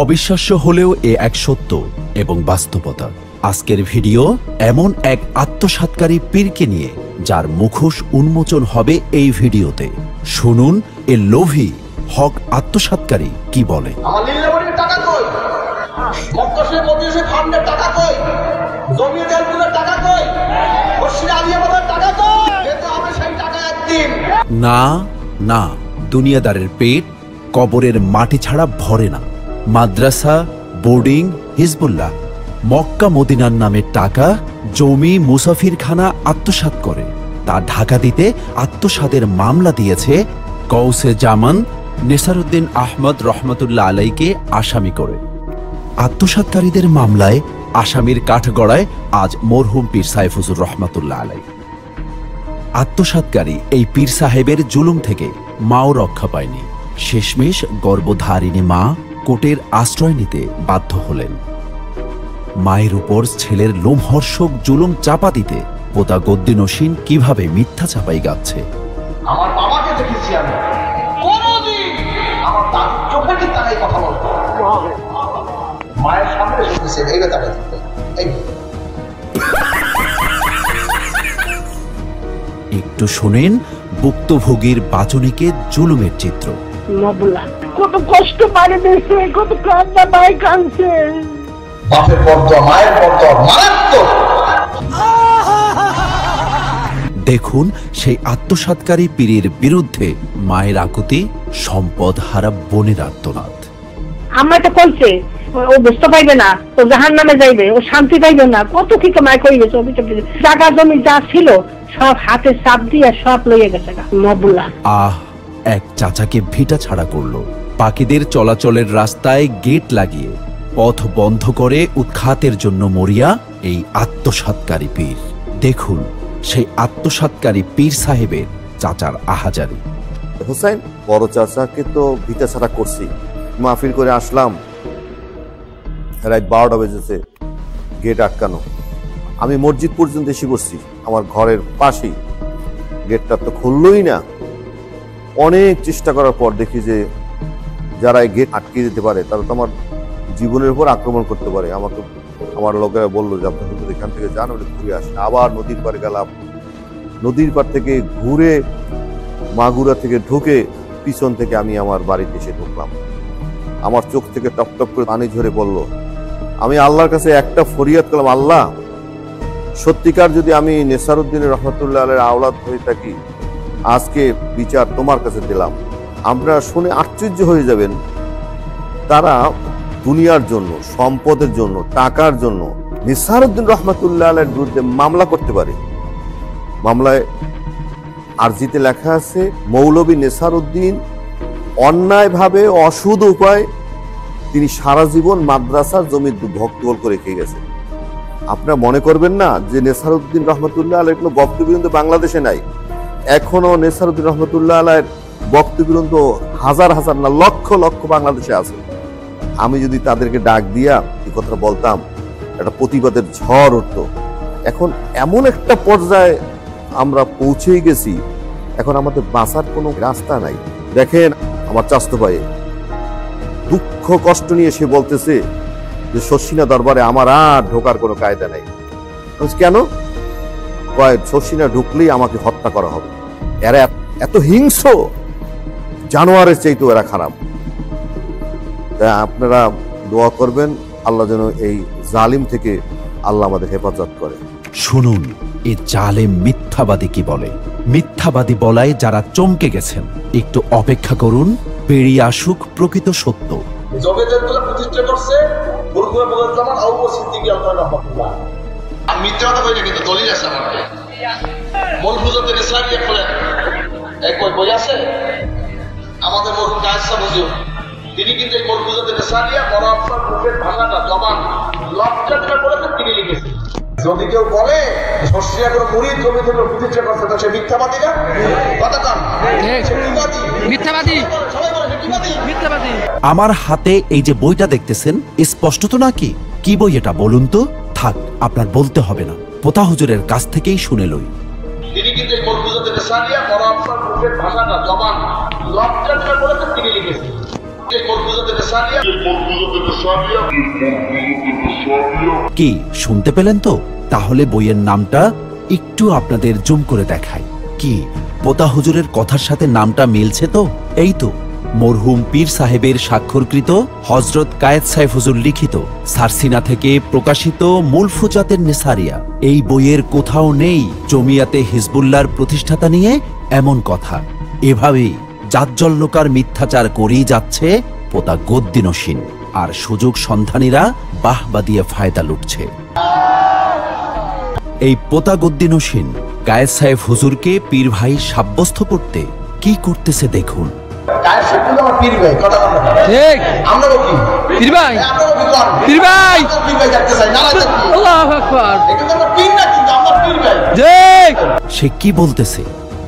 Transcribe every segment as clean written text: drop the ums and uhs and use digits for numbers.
অবিশ্বাস্য হলেও এ এক সত্য এবং বাস্তবতা। আজকের ভিডিও এমন এক আত্মসাৎকারী পীরকে নিয়ে যার মুখোশ উন্মোচন হবে এই ভিডিওতে। শুনুন এ লোভী হক আত্মসাৎকারী কি বলে। আমার লীলাবতীর টাকা কই? মক্কাশের মদিনার ফান্ডের টাকা কই? জমিদারগুলোর টাকা কই? মসজিদ আলিয়াবাদের টাকা কই? যেতে হবে সেই টাকা একদিন। না না, দুনিয়াদারের পেট কবরের মাটি ছাড়া ভরে না। মাদ্রাসা, বোর্ডিং, হিজবুল্লাহ, মক্কা মদিনার নামে টাকা, জমি, মুসাফিরখানা আত্মসাৎ করে তা ঢাকা দিতে আত্মসাতের মামলা দিয়েছে গৌসে জামান নেসারউদ্দিন আহমদ রহমতুল্লাহ আলাইকে আসামি করে। আত্মসাৎকারীদের মামলায় আসামির কাঠগড়ায় আজ মরহুম পীর সাইফুজুর রহমতুল্লাহ আলাই। আত্মসাৎকারী এই পীর সাহেবের জুলুম থেকে মাও রক্ষা পায়নি। শেষমেশ গর্ভধারিণী মা কোর্টের আশ্রয় নিতে বাধ্য হলেন। মায়ের উপর ছেলের লোমহর্ষক জুলুম চাপা দিতে পোতা গদ্দিনসীন কিভাবে মিথ্যা চাপাই গাচ্ছে। আমার বাবাকে দেখেছি আমি, কোনদিন আমার তার চোখে কি তারাই কথা বলতো? মায়ের সামনে শুনেছে এইভাবে তাকাই থাকতো। একটু শোনেন ভুক্তভোগীর বাচনিকে জুলুমের চিত্র। কত কষ্ট পারে দিয়েছে, কত কান্না মায় কাঁদছে। বাপের পর্দা, মায়ের পর্দা মারাত্মক। দেখুন সেই আত্মসাৎকারী পীরের বিরুদ্ধে মায়ের আকুতি, সম্পদ হারা বোনের আর্তনাদ। আমার তো বলছে ও বুঝতে পাইবে না, ও জাহান নামে যাইবে, ও শান্তি পাইবে না, কত কি মায় কই গেছে। জায়গা জমি যা ছিল সব হাতে চাপ দিয়ে সব লইয়ে গেছে মবুল্লাহ। আহ, এক চাচাকে ভিটা ছাড়া করলো। পাখিদের চলাচলের রাস্তায় গেট লাগিয়ে পথ বন্ধ করে উৎখাতের জন্য মরিয়া এই আত্মসাৎকারী পীর। দেখুন সেই আত্মসাৎকারী পীর সাহেবের চাচার আহাজারি। হুসাইন বড় চাচাকে তো ভিটা ছাড়া করছি, মাহফিল করে আসলাম, রাত 12টা বেজেছে, গেট আটকানো। আমি মসজিদ পর্যন্ত এসে করছি, আমার ঘরের পাশেই, গেটটা তো খুললই না। অনেক চেষ্টা করার পর দেখি যে যারা এই গেট আটকে দিতে পারে তারা তো আমার জীবনের উপর আক্রমণ করতে পারে। আমাকে আমার লোকেরা বললো যে আপনি কিন্তু এখান থেকে যান, ওটা ঘুরে আসেন। আবার নদীর পাড়ে গেলাম, নদীর পাড় থেকে ঘুরে মাগুরা থেকে ঢুকে পিছন থেকে আমি আমার বাড়িতে এসে ঢুকলাম। আমার চোখ থেকে টপ টপ করে পানি ঝরে বলল। আমি আল্লাহর কাছে একটা ফরিয়াদ করলাম, আল্লাহ সত্যিকার যদি আমি নেসারউদ্দিন রহমতুল্লাহ আলাইহির আওলাদ হয়ে থাকি, আজকে বিচার তোমার কাছে দিলাম। আমরা শুনে আশ্চর্য হয়ে যাবেন, তারা দুনিয়ার জন্য, সম্পদের জন্য, টাকার জন্য নেসারউদ্দিন রহমতুল্লাহ আলাইহির বিরুদ্ধে মামলা করতে পারে। মামলায় আরজিতে লেখা আছে, মৌলভী নেসারউদ্দিন অন্যায়ভাবে অসুদ উপায় তিনি সারা জীবন মাদ্রাসার জমি ভক্তগোল করে রেখে গেছে। আপনারা মনে করবেন না যে নেসারউদ্দিন রহমতুল্লাহ আলাইহির কোনো বক্তব্য বাংলাদেশে নাই। এখনো নেসারউদ্দিন রহমতুল্লাহ আলাইহির বক্তব্য হাজার হাজার না লক্ষ লক্ষ বাংলাদেশে আছে। আমি যদি তাদেরকে ডাক দিয়া এই কথা বলতাম, একটা প্রতিবাদের ঝড় উঠত। এখন এমন একটা পর্যায়ে আমরা পৌঁছেই গেছি, এখন আমাদের বাঁচার কোনো রাস্তা নাই। দেখেন আমার চাচতো ভাই দুঃখ কষ্ট নিয়ে সে বলতেছে যে শর্ষিনা দরবারে আমার আর ঢোকার কোনো কায়দা নাই। কেন? শর্ষিনা ঢুকলেই আমাকে হত্যা করা হবে। এরা এত হিংস্র, জানোয়ারের চাইতেও এরা খারাপ। তাই আপনারা দোয়া করবেন আল্লাহ যেন এই জালিম থেকে আল্লাহ আমাদের হেফাজত করে। শুনুন এ জালেম মিথ্যাবাদী কি বলে। মিথ্যাবাদী বলায় যারা চমকে গেছেন একটু অপেক্ষা করুন, বেরিয়ে আসুক প্রকৃত সত্য। জমিদারগুলো প্রতিষ্ঠা করছে বুরগুনা মুগজ্জামান আবু বকর সিদ্দিকী রাহমাতুল্লাহ। আমি মিথ্যা কথা কই না, কিন্তু দলিল আছে আমার কাছে। মলফুজাতুল ইসলামিয়া খোলেন, এক বই আছে আমাদের মরহুম কায়েসার হুজুর, তিনি কিন্তু এই মলফুজাতুল ইসলামিয়া বড় আফসার মুখের ভাষাটা জবান লজ্জা করে বলেছেন, তিনি লিখেছেন। যদি কেউ বলে শর্ষিয়া কোনো মুরিদ জমি থেকে প্রতিষ্ঠা করছে, তো সে মিথ্যাবাদী না? কথা কান মিথ্যাবাদী, সবাই বলে মিথ্যাবাদী। আমার হাতে এই যে বইটা দেখতেছেন, স্পষ্ট তো নাকি? কি বই এটা বলুন তো? থাক, আপনার বলতে হবে না, পোতা হুজুরের কাছ থেকেই শুনে লই। তিনি কিন্তু এই মলফুজাতুল ইসলামিয়া বড় আফসার মুখের ভাষাটা জবান লজ্জা করে বলেছেন, তিনি লিখেছেন। এই মলফুজাতুল ইসলামিয়া কি শুনতে পেলেন তো? তাহলে বইয়ের নামটা একটু আপনাদের জুম করে দেখাই। কি পোতা হুজুরের কথার সাথে নামটা মিলছে তো? এই তো মরহুম পীর সাহেবের স্বাক্ষরকৃত হযরত কায়েদ সাহেব হুজুর লিখিত সারসিনা থেকে প্রকাশিত মুলফুজাতের নেসারিয়া। এই বইয়ের কোথাও নেই জমিয়াতে হিজবুল্লাহর প্রতিষ্ঠাতা নিয়ে এমন কথা। এভাবেই জাজ্জল্যকার মিথ্যাচার করেই যাচ্ছে পোতা গদ্দিনসীন, আর সুযোগ সন্ধানীরা বাহবা দিয়ে ফায়দা লুটছে। এই পোতা গদ্দিনসীন কায়েদ সাহেব হুজুরকে পীর ভাই সাব্যস্ত করতে কি করতেছে দেখুন। সে কি বলতেছে?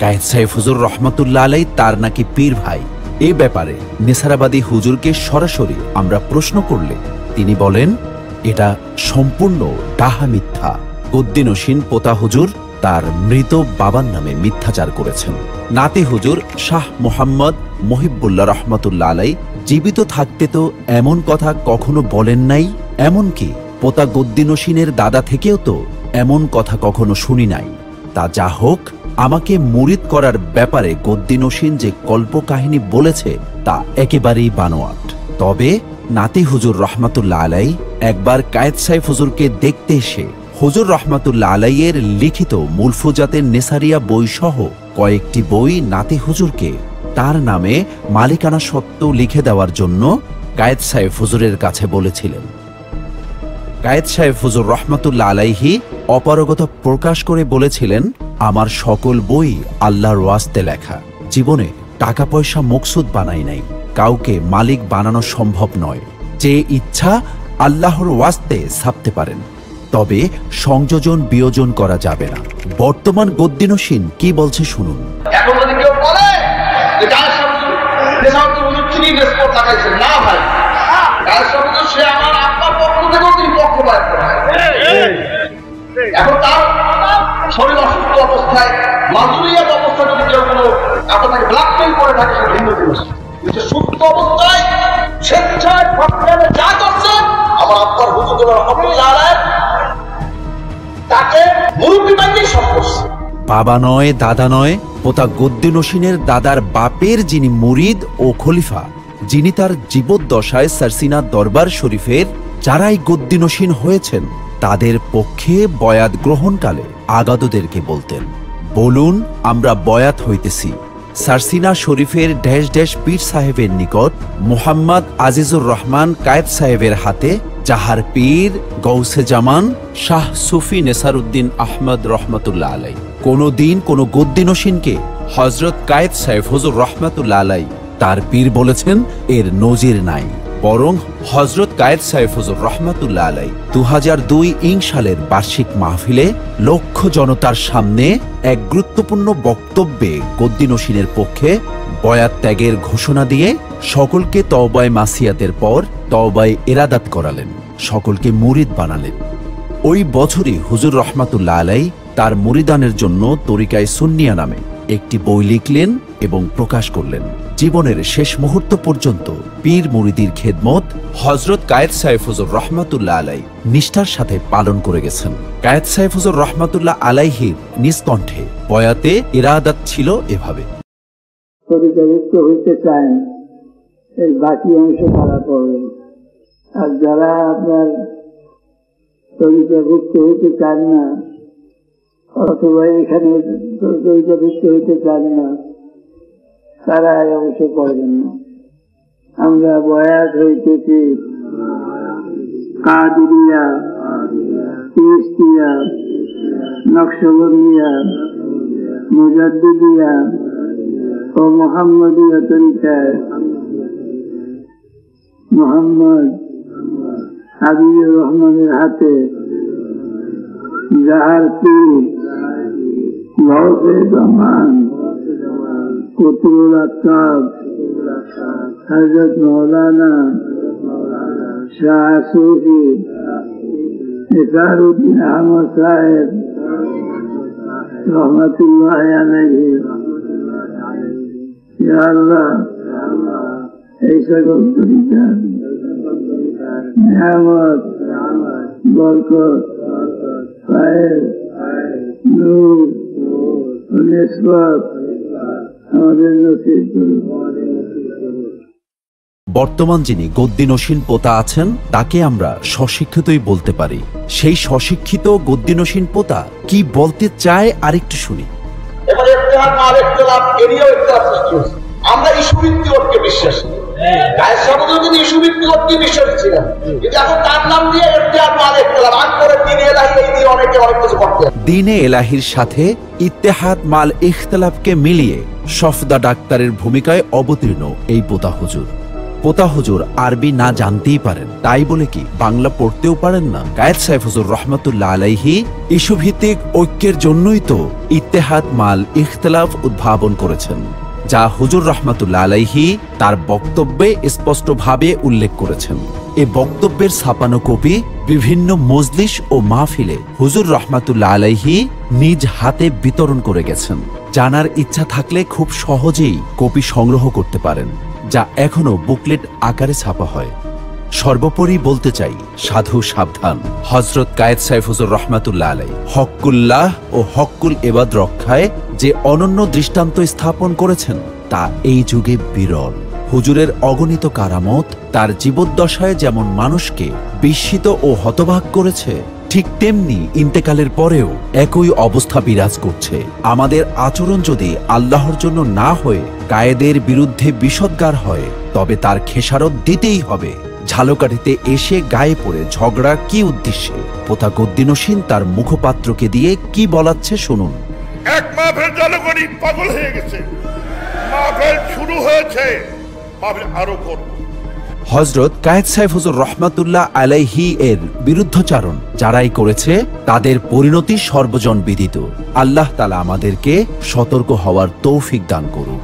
কায়েদ সাহেব হুজুর রহমতুল্লাহ আলাই তার নাকি পীর ভাই। এই ব্যাপারে নেসারাবাদী হুজুরকে সরাসরি আমরা প্রশ্ন করলে তিনি বলেন এটা সম্পূর্ণ ডাহা মিথ্যা। গদ্দিনসীন পোতা হুজুর তার মৃত বাবার নামে মিথ্যাচার করেছেন। নাতি হুজুর শাহ মোহাম্মদ মহিবুল্লাহ রহমতুল্লাহ আলাই জীবিত থাকতে তো এমন কথা কখনো বলেন নাই, এমনকি পোতা গদ্দিনসীনের দাদা থেকেও তো এমন কথা কখনো শুনি নাই। তা যা হোক, আমাকে মুরিদ করার ব্যাপারে গদ্দিনসীন যে কল্পকাহিনী বলেছে তা একেবারেই বানোয়াট। তবে নাতি হুজুর রহমতুল্লাহ আলাই একবার কায়েদ সাহেব হুজুরকে দেখতে এসে হুজুর রহমতুল্লাহ আলাইয়ের লিখিত মুলফুজাতের নেসারিয়া বই সহ কয়েকটি বই নাতি হুজুরকে তার নামে মালিকানা সত্ত্ব লিখে দেওয়ার জন্য কায়েদ সাহেব হুজুরের কাছে বলেছিলেন। কায়েদ সাহেব হুজুর রহমতুল্লাহ আলাইহি অপারগতা প্রকাশ করে বলেছিলেন, আমার সকল বই আল্লাহর ওয়াস্তে লেখা, জীবনে টাকা পয়সা মকসুদ বানাই নাই, কাউকে মালিক বানানো সম্ভব নয়, যে ইচ্ছা আল্লাহর ওয়াস্তে ছাপতে পারেন, তবে সংযোজন বিয়োজন করা যাবে না। বর্তমান গদ্দিনসীন কি বলছে শুনুন। এখন যদি কেউ বলে যে কায়েদ সাহেব হুজুর চিনি ডেসপোর্ট লাগাইছেন, না ভাই, কায়েদ সাহেব হুজুর সে আমার আত্মার পক্ষ থেকেও তিনি পক্ষপাত করেন। এখন তার শরীর অসুস্থ অবস্থায় মাজুরিয়াত অবস্থা যদি কেউ কোনো আপনাকে ব্ল্যাকমেইল করে থাকে সে ভিন্ন জিনিস, কিন্তু সুস্থ অবস্থায় স্বেচ্ছায় ফাটকারে যা করছে আমার আত্মার হুজুর রহমতুল্লাহ আলাইহি তাকে মুরব্বি বানিয়ে সব করছে। বাবা নয়, দাদা নয়, পোতা গদ্দিনসীনের দাদার বাপের যিনি মুরিদ ও খলিফা, যিনি তার জীবদ্দশায় সারসিনা দরবার শরীফের যারাই গদ্দিনসীন হয়েছেন তাদের পক্ষে বয়াত গ্রহণকালে আগাদদেরকে বলতেন, বলুন আমরা বয়াত হইতেছি সারসিনা শরীফের ড্যাশ ড্যাশ পীর সাহেবের নিকট মুহাম্মদ আজিজুর রহমান কায়েদ সাহেবের হাতে, যাহার পীর গৌসে জামান শাহ সুফি নেসারউদ্দিন আহমদ রহমতুল্লাহ আলাই। কোনো দিন কোনো গদ্দিনসীনকে হযরত কায়েদ সাহেব হুজুর রহমতুল্লাহ আলাই তার পীর বলেছেন এর নজির নাই, বরং হযরত কায়েদ সাহেব হুজুর রহমতুল্লাহ আলাই 2002 সালের বার্ষিক মাহফিলে লক্ষ জনতার সামনে এক গুরুত্বপূর্ণ বক্তব্যে গদ্দিনসীনের পক্ষে বয়াত ত্যাগের ঘোষণা দিয়ে সকলকে তওবায়ে মাসিয়াতের পর তওবায়ে ইরাদাত করালেন, সকলকে মুরিদ বানালেন। ওই বছরই হুজুর রহমতুল্লাহ আলাই তার মুরিদানের জন্য তরিকায়ে সুন্নিয়া নামে একটি বই লিখলেন এবং প্রকাশ করলেন। জীবনের শেষ মুহূর্ত পর্যন্ত পীর মুরিদির খেদমত হযরত কায়েদ সাহেব হুজুর রহমতুল্লাহ আলাই নিষ্ঠার সাথে পালন করে গেছেন। কায়েদ সাহেব হুজুর রহমতুল্লাহ আলাইহির নিজ কণ্ঠে বয়াতে ইরাদাত ছিল এভাবে, তরিকাভুক্ত হইতে চান এর বাকি অংশ তারা পড়বেন, আর যারা আপনার তরিকাভুক্ত হইতে চান না অথবা এখানে তরিকাভুক্ত হইতে চান না তারা এই অংশ পড়বেন না। আমরা বয়াত হইতেছি কাদিরিয়া, চিশতিয়া, নকশবন্দিয়া, মুজাদ্দিদিয়া ও মুহাম্মদিয়া তরিকায় মুহাম্মদ হাবিবুর রহমানের হাতে, যাহার পীর গৌসে জামান কুতুবুল আকতাব হযরত মাওলানা শাহ সুফি নেসারউদ্দিন আহমদ সাহেব রহমতুল্লাহ আলাইহি, ইয়া আল্লাহ এই সকল তরিকা নিয়ামত, বরকত, ফায়েজ, নূর, নিসবত আমাদের নসিব করুন। বর্তমান যিনি গদ্দিনসীন পোতা আছেন তাকে আমরা স্বশিক্ষিতই বলতে পারি। সেই স্বশিক্ষিত গদ্দিনসীন পোতা কি বলতে চায় আরেকটু শুনি। এবার ইফতিহাদ মাল ইখতিলাফ এরিয়াও ইখতিলাফ সৃষ্টি হয়েছে। আমরা ইস্যুভিত্তিককে বিশ্বাসী, গায়ের সামনে যদি ইস্যুভিত্তিককে বিশ্বাসী ছিলেন, কিন্তু এখন তার নাম দিয়ে ইফতিহাদ মাল ইখতিলাফ আগ করে দিনে এলাহি এই দিয়ে অনেকে অনেক কিছু করতে। দিনে এলাহির সাথে ইত্তেহাদ মাল ইখতিলাফকে মিলিয়ে সফদা ডাক্তারের ভূমিকায় অবতীর্ণ এই পোতা হুজুর। পোতা হুজুর আরবি না জানতেই পারেন, তাই বলে কি বাংলা পড়তেও পারেন না? কায়েদ সাইফ হুজুর রহমাতুল্লাহ আলাইহি ইস্যুভিত্তিক ঐক্যের জন্যই তো ইত্তেহাদ মাল ইখতিলাফ উদ্ভাবন করেছেন, যা হুজুর রহমাতুল্লাহ আলাইহি তার বক্তব্যে স্পষ্টভাবে উল্লেখ করেছেন। এ বক্তব্যের ছাপানো কপি বিভিন্ন মজলিস ও মাহফিলে হুজুর রহমাতুল্লাহ আলাইহি নিজ হাতে বিতরণ করে গেছেন। জানার ইচ্ছা থাকলে খুব সহজেই কপি সংগ্রহ করতে পারেন, যা এখনো বুকলেট আকারে ছাপা হয়। সর্বোপরি বলতে চাই, সাধু সাবধান, হযরত কায়েদ সাইফ হুজুর রহমাতুল্লাহ আলাইহি হক্কুল্লাহ ও হক্কুল ইবাদ রক্ষায় যে অনন্য দৃষ্টান্ত স্থাপন করেছেন তা এই যুগে বিরল। হুজুরের অগণিত কারামত তার জীবদ্দশায় যেমন মানুষকে বিস্মিত ও হতবাক করেছে, ঠিক তেমনি ইন্তেকালের পরেও একই অবস্থা বিরাজ করছে। আমাদের আচরণ যদি আল্লাহর জন্য না হয়ে কায়েদের বিরুদ্ধে বিষদগার হয়, তবে তার খেসারত দিতেই হবে। ঝালকাঠিতে এসে গায়ে পড়ে ঝগড়া কি উদ্দেশ্যে? পোতা গদ্দিনসীন তার মুখপাত্রকে দিয়ে কি বলাচ্ছে শুনুন। এক মাহফিল জনগণই পাগল হয়ে গেছে, মাহফিল শুরু হয়েছে, মাহফিল আরো করব। হযরত কায়েদ সাইফ হুজুর রহমাতুল্লাহ আলাইহি এর বিরুদ্ধচারণ যারাই করেছে তাদের পরিণতি সর্বজন বিদিত। আল্লাহ তাআলা আমাদেরকে সতর্ক হওয়ার তৌফিক দান করুন।